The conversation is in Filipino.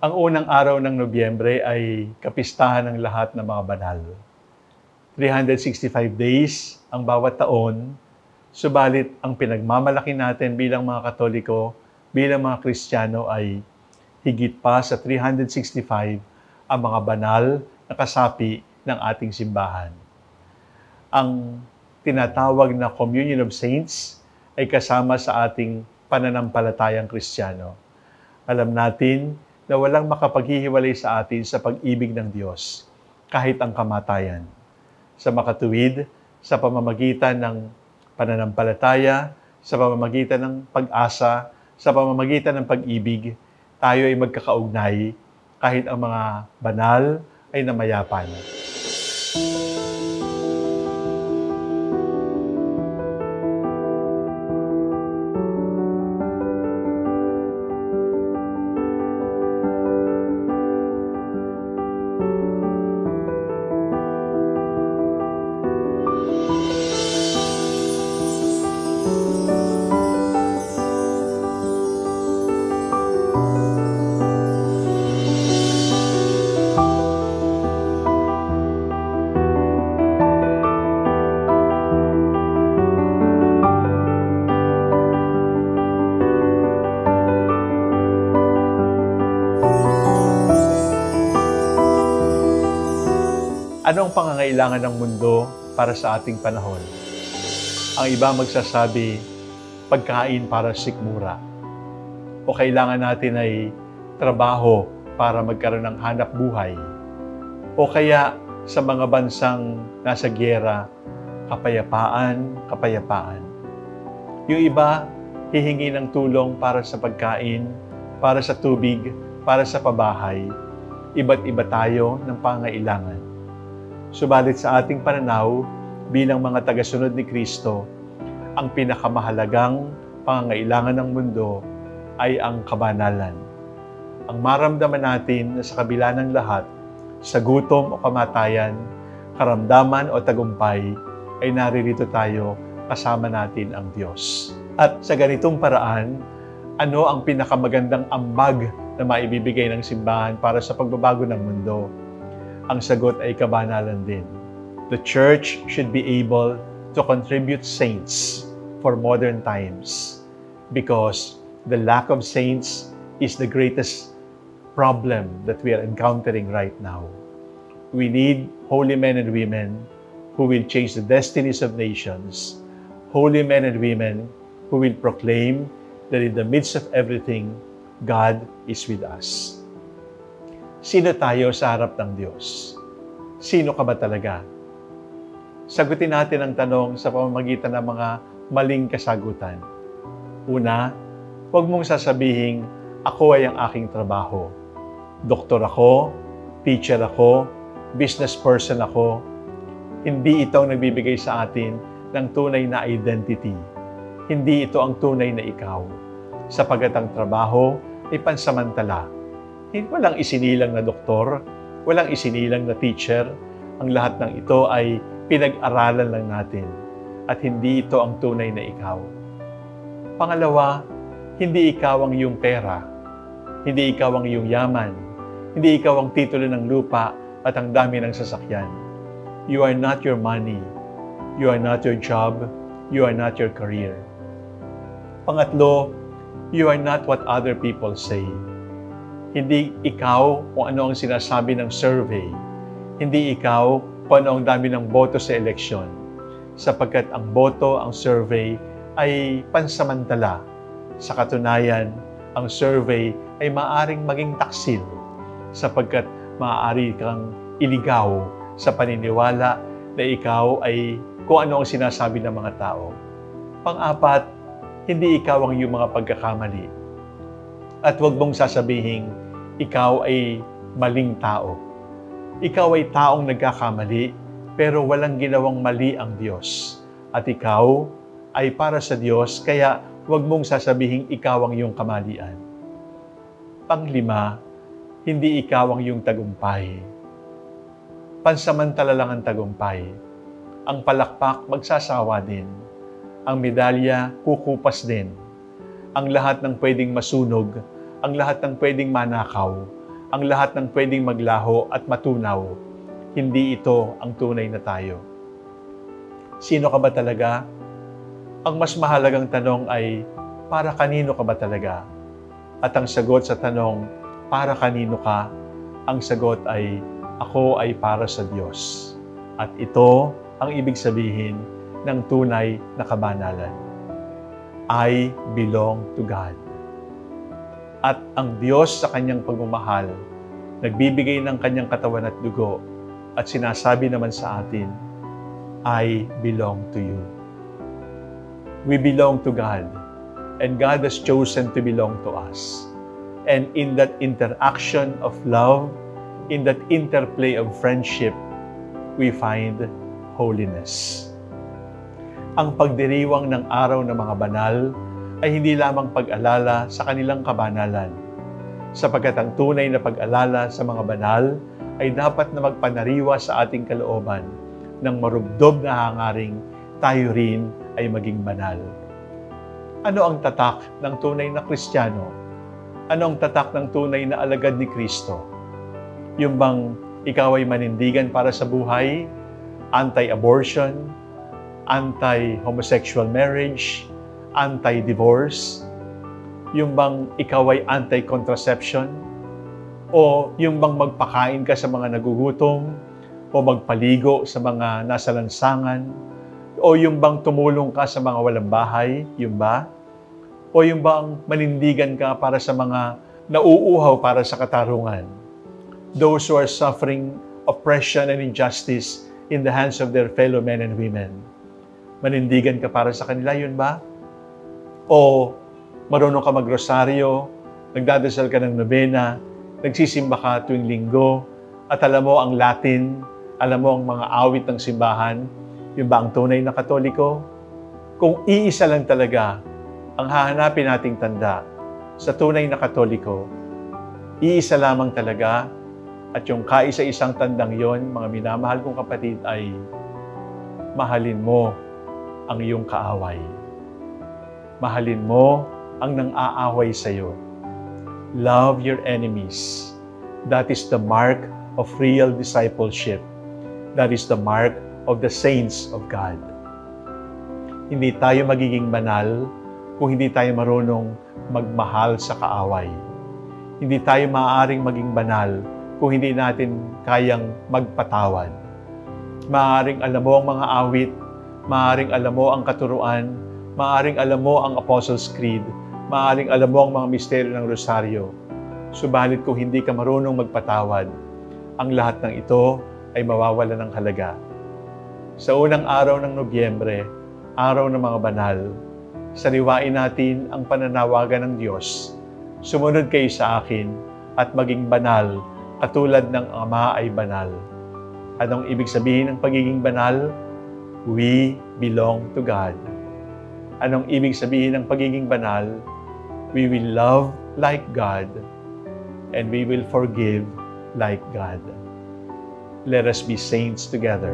Ang unang araw ng Nobyembre ay kapistahan ng lahat ng mga banal. 365 days ang bawat taon, subalit ang pinagmamalaki natin bilang mga Katoliko, bilang mga Kristiyano ay higit pa sa 365 ang mga banal na kasapi ng ating simbahan. Ang tinatawag na Communion of Saints ay kasama sa ating pananampalatayang Kristiyano. Alam natin na walang makapaghihiwalay sa atin sa pag-ibig ng Diyos, kahit ang kamatayan. Sa makatuwid, sa pamamagitan ng pananampalataya, sa pamamagitan ng pag-asa, sa pamamagitan ng pag-ibig, tayo ay magkakaugnay kahit ang mga banal ay namayapan. Ano ang pangangailangan ng mundo para sa ating panahon? Ang iba magsasabi, pagkain para sikmura. O kailangan natin ay trabaho para magkaroon ng hanap buhay. O kaya sa mga bansang nasa gyera, kapayapaan. Yung iba, hihingi ng tulong para sa pagkain, para sa tubig, para sa pabahay. Iba't iba tayo ng pangangailangan. Subalit sa ating pananaw, bilang mga tagasunod ni Kristo, ang pinakamahalagang pangangailangan ng mundo ay ang kabanalan. Ang maramdaman natin na sa kabila ng lahat, sa gutom o kamatayan, karamdaman o tagumpay, ay naririto tayo kasama natin ang Diyos. At sa ganitong paraan, ano ang pinakamagandang ambag na maibibigay ng simbahan para sa pagbabago ng mundo? Ang sagot ay kabanalan din. The Church should be able to contribute saints for modern times because the lack of saints is the greatest problem that we are encountering right now. We need holy men and women who will change the destinies of nations, holy men and women who will proclaim that in the midst of everything, God is with us. Sino tayo sa harap ng Diyos? Sino ka ba talaga? Sagutin natin ang tanong sa pamamagitan ng mga maling kasagutan. Una, huwag mong sasabihing, ako ay ang aking trabaho. Doktor ako, teacher ako, business person ako. Hindi ito ang nagbibigay sa atin ng tunay na identity. Hindi ito ang tunay na ikaw. Sapagat ang trabaho ay pansamantala. Walang isinilang na doktor, walang isinilang na teacher. Ang lahat ng ito ay pinag-aralan lang natin at hindi ito ang tunay na ikaw. Pangalawa, hindi ikaw ang iyong pera, hindi ikaw ang iyong yaman, hindi ikaw ang titulo ng lupa at ang dami ng sasakyan. You are not your money, you are not your job, you are not your career. Pangatlo, you are not what other people say. Hindi ikaw kung ano ang sinasabi ng survey. Hindi ikaw kung ano ang dami ng boto sa eleksyon. Sapagkat ang boto, ang survey ay pansamantala. Sa katunayan, ang survey ay maaaring maging taksil sapagkat maaari kang iligaw sa paniniwala na ikaw ay kung ano ang sinasabi ng mga tao. Pang-apat, hindi ikaw ang iyong mga pagkakamali. At huwag mong sasabihin, ikaw ay maling tao. Ikaw ay taong nagkakamali, pero walang ginawang mali ang Diyos. At ikaw ay para sa Diyos, kaya huwag mong sasabihin ikaw ang iyong kamalian. Panglima, hindi ikaw ang iyong tagumpay. Pansamantala lang ang tagumpay. Ang palakpak magsasawa din. Ang medalya kukupas din. Ang lahat ng pwedeng masunog, ang lahat ng pwedeng manakaw, ang lahat ng pwedeng maglaho at matunaw. Hindi ito ang tunay na tayo. Sino ka ba talaga? Ang mas mahalagang tanong ay, para kanino ka ba talaga? At ang sagot sa tanong, para kanino ka? Ang sagot ay, ako ay para sa Diyos. At ito ang ibig sabihin ng tunay na kabanalan. I belong to God. At ang Diyos sa kanyang pagmamahal, nagbibigay ng kanyang katawan at dugo at sinasabi naman sa atin, I belong to you. We belong to God, and God has chosen to belong to us. And in that interaction of love, in that interplay of friendship, we find holiness. Ang pagdiriwang ng araw ng mga banal ay hindi lamang pag-alala sa kanilang kabanalan, sapagkat ang tunay na pag-alala sa mga banal ay dapat na magpanariwa sa ating kalooban ng marubdob na hangaring tayo rin ay maging banal. Ano ang tatak ng tunay na Kristiyano? Ano ang tatak ng tunay na alagad ni Kristo? Yung bang ikaw ay manindigan para sa buhay, anti-abortion, anti-homosexual marriage, anti-divorce? Yung bang ikaw ay anti-contraception? O yung bang magpakain ka sa mga nagugutom? O magpaligo sa mga nasa lansangan? O yung bang tumulong ka sa mga walang bahay? Yung ba? O yung bang manindigan ka para sa mga nauuhaw para sa katarungan? Those who are suffering oppression and injustice in the hands of their fellow men and women. Manindigan ka para sa kanila, yun ba? O marunong ka magrosaryo, nagdadasal ka ng nobena, nagsisimba ka tuwing linggo, at alam mo ang Latin, alam mo ang mga awit ng simbahan, yun ba ang tunay na Katoliko? Kung iisa lang talaga ang hahanapin nating tanda sa tunay na Katoliko, iisa lamang talaga, at yung kaisa-isang tandang yon, mga minamahal kong kapatid, ay mahalin mo ang iyong kaaway. Mahalin mo ang nang-aaway sa iyo. Love your enemies. That is the mark of real discipleship. That is the mark of the saints of God. Hindi tayo magiging banal kung hindi tayo marunong magmahal sa kaaway. Hindi tayo maaaring maging banal kung hindi natin kayang magpatawad. Maaaring alam mo ang mga awit, maaaring alam mo ang katuruan, maaaring alam mo ang Apostles' Creed, maaaring alam mo ang mga misteryo ng Rosaryo. Subalit kung hindi ka marunong magpatawad, ang lahat ng ito ay mawawala ng halaga. Sa unang araw ng Nobyembre, araw ng mga banal, sariwain natin ang pananawagan ng Diyos. Sumunod kayo sa akin at maging banal, katulad ng Ama ay banal. Anong ibig sabihin ng pagiging banal? We belong to God. Anong ibig sabihin ng pagiging banal? We will love like God, and we will forgive like God. Let us be saints together.